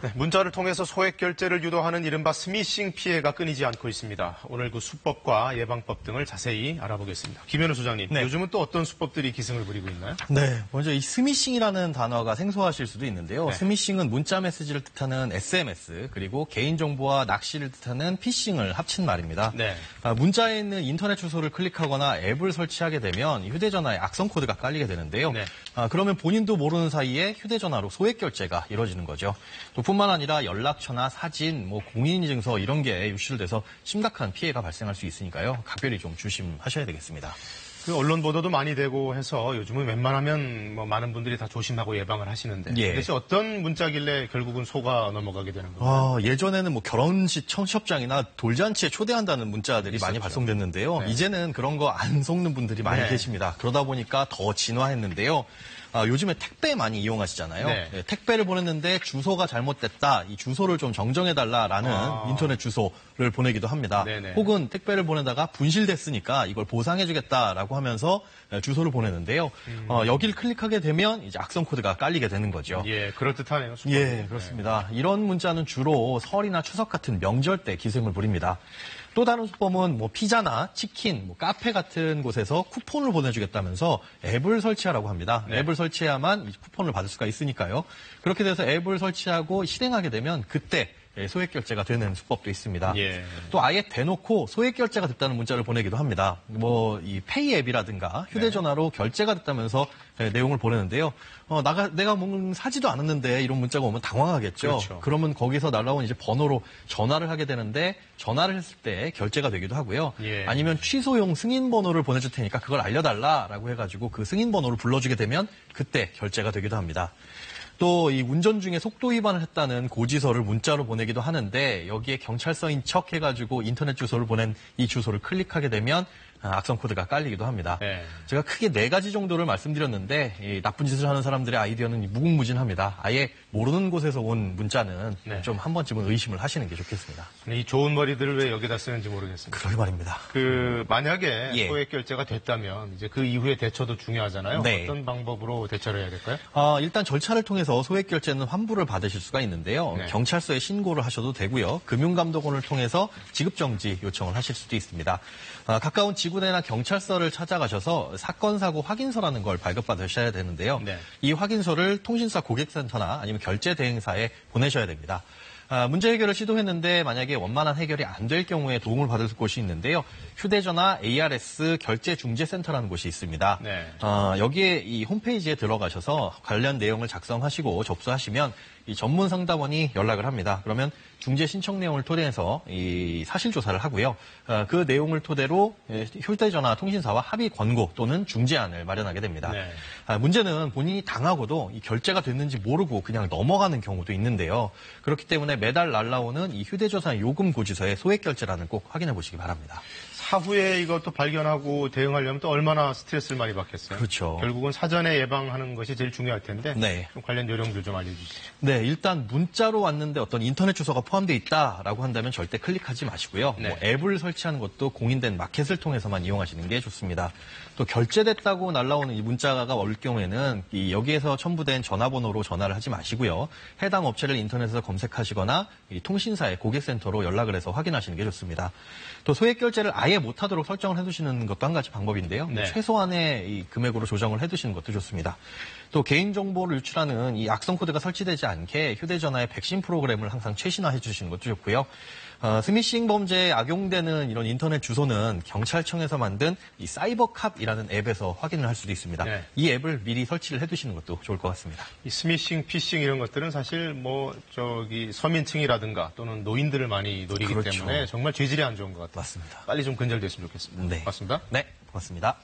네, 문자를 통해서 소액 결제를 유도하는 이른바 스미싱 피해가 끊이지 않고 있습니다. 오늘 그 수법과 예방법 등을 자세히 알아보겠습니다. 김현우 소장님, 네. 요즘은 또 어떤 수법들이 기승을 부리고 있나요? 네, 먼저 이 스미싱이라는 단어가 생소하실 수도 있는데요. 네. 스미싱은 문자 메시지를 뜻하는 SMS, 그리고 개인정보와 낚시를 뜻하는 피싱을 합친 말입니다. 네. 문자에 있는 인터넷 주소를 클릭하거나 앱을 설치하게 되면 휴대전화에 악성 코드가 깔리게 되는데요. 네. 그러면 본인도 모르는 사이에 휴대전화로 소액 결제가 이루어지는 거죠. 또 뿐만 아니라 연락처나 사진, 공인인증서 이런 게 유출돼서 심각한 피해가 발생할 수 있으니까요. 각별히 좀 조심하셔야 되겠습니다. 그 언론 보도도 많이 되고 해서 요즘은 웬만하면 많은 분들이 다 조심하고 예방을 하시는데 예. 대체 어떤 문자길래 결국은 속아 넘어가게 되는 건가요? 예전에는 결혼식 청첩장이나 돌잔치에 초대한다는 문자들이 있었죠. 많이 발송됐는데요. 네. 이제는 그런 거 안 속는 분들이 많이 네. 계십니다. 그러다 보니까 더 진화했는데요. 요즘에 택배 많이 이용하시잖아요. 네. 네, 택배를 보냈는데 주소가 잘못됐다. 이 주소를 좀 정정해달라라는 인터넷 주소를 보내기도 합니다. 네네. 혹은 택배를 보내다가 분실됐으니까 이걸 보상해주겠다라고 하면서 주소를 보내는데요. 여기를 클릭하게 되면 이제 악성 코드가 깔리게 되는 거죠. 예, 그럴듯하네요. 수법이. 예, 그렇습니다. 이런 문자는 주로 설이나 추석 같은 명절 때 기승을 부립니다. 또 다른 수법은 피자나 치킨, 카페 같은 곳에서 쿠폰을 보내주겠다면서 앱을 설치하라고 합니다. 네. 앱을 설치해야만 이 쿠폰을 받을 수가 있으니까요. 그렇게 돼서 앱을 설치하고 실행하게 되면 그때 소액 결제가 되는 수법도 있습니다. 예. 또 아예 대놓고 소액 결제가 됐다는 문자를 보내기도 합니다. 이 페이 앱이라든가 휴대전화로 결제가 됐다면서 내용을 보내는데요. 내가 뭔가 사지도 않았는데 이런 문자가 오면 당황하겠죠. 그렇죠. 그러면 거기서 날라온 이제 번호로 전화를 하게 되는데 전화를 했을 때 결제가 되기도 하고요. 예. 아니면 취소용 승인 번호를 보내줄 테니까 그걸 알려달라라고 해가지고 그 승인 번호를 불러주게 되면 그때 결제가 되기도 합니다. 또 이 운전 중에 속도 위반을 했다는 고지서를 문자로 보내기도 하는데 여기에 경찰서인 척 해가지고 인터넷 주소를 보낸 이 주소를 클릭하게 되면 악성 코드가 깔리기도 합니다. 네. 제가 크게 4가지 정도를 말씀드렸는데 이 나쁜 짓을 하는 사람들의 아이디어는 무궁무진합니다. 아예 모르는 곳에서 온 문자는 네. 좀 한 번쯤은 의심을 하시는 게 좋겠습니다. 이 좋은 머리들을 왜 여기다 쓰는지 모르겠습니다. 그러게 말입니다. 만약에 예. 소액 결제가 됐다면 이제 그 이후의 대처도 중요하잖아요. 네. 어떤 방법으로 대처를 해야 될까요? 일단 절차를 통해서 소액 결제는 환불을 받으실 수가 있는데요. 네. 경찰서에 신고를 하셔도 되고요. 금융감독원을 통해서 지급정지 요청을 하실 수도 있습니다. 가까운 지구대나 경찰서를 찾아가셔서 사건 사고 확인서라는 걸 발급받으셔야 되는데요. 네. 이 확인서를 통신사 고객센터나 아니면 결제 대행사에 보내셔야 됩니다. 문제 해결을 시도했는데 만약에 원만한 해결이 안 될 경우에 도움을 받을 곳이 있는데요. 휴대전화 ARS 결제중재센터라는 곳이 있습니다. 네. 여기에 이 홈페이지에 들어가셔서 관련 내용을 작성하시고 접수하시면 이 전문 상담원이 연락을 합니다. 그러면 중재 신청 내용을 토대해서 이 사실 조사를 하고요. 그 내용을 토대로 휴대전화 통신사와 합의 권고 또는 중재안을 마련하게 됩니다. 네. 문제는 본인이 당하고도 이 결제가 됐는지 모르고 그냥 넘어가는 경우도 있는데요. 그렇기 때문에 매달 날라오는 이 휴대전화 요금 고지서의 소액 결제란을 꼭 확인해 보시기 바랍니다. 사후에 이것도 발견하고 대응하려면 또 얼마나 스트레스를 많이 받겠어요. 그렇죠. 결국은 사전에 예방하는 것이 제일 중요할 텐데 네. 좀 관련 요령들 좀 알려주시죠. 네, 일단 문자로 왔는데 어떤 인터넷 주소가 포함되어 있다라고 한다면 절대 클릭하지 마시고요. 네. 앱을 설치하는 것도 공인된 마켓을 통해서만 이용하시는 게 좋습니다. 또 결제됐다고 날라오는 이 문자가 올 경우에는 여기에서 첨부된 전화번호로 전화를 하지 마시고요. 해당 업체를 인터넷에서 검색하시거나 이 통신사의 고객센터로 연락을 해서 확인하시는 게 좋습니다. 또 소액 결제를 아예 못하도록 설정을 해두시는 것도 한 가지 방법인데요. 네. 최소한의 이 금액으로 조정을 해두시는 것도 좋습니다. 또 개인정보를 유출하는 이 악성 코드가 설치되지 않게 휴대전화의 백신 프로그램을 항상 최신화해 주시는 것도 좋고요. 스미싱 범죄에 악용되는 이런 인터넷 주소는 경찰청에서 만든 이 사이버캅이라는 앱에서 확인을 할 수도 있습니다. 네. 이 앱을 미리 설치를 해두시는 것도 좋을 것 같습니다. 이 스미싱, 피싱 이런 것들은 사실 서민층이라든가 또는 노인들을 많이 노리기 그렇죠. 때문에 정말 죄질이 안 좋은 것 같아요. 맞습니다. 빨리 좀 근절됐으면 좋겠습니다. 네. 고맙습니다. 네, 고맙습니다.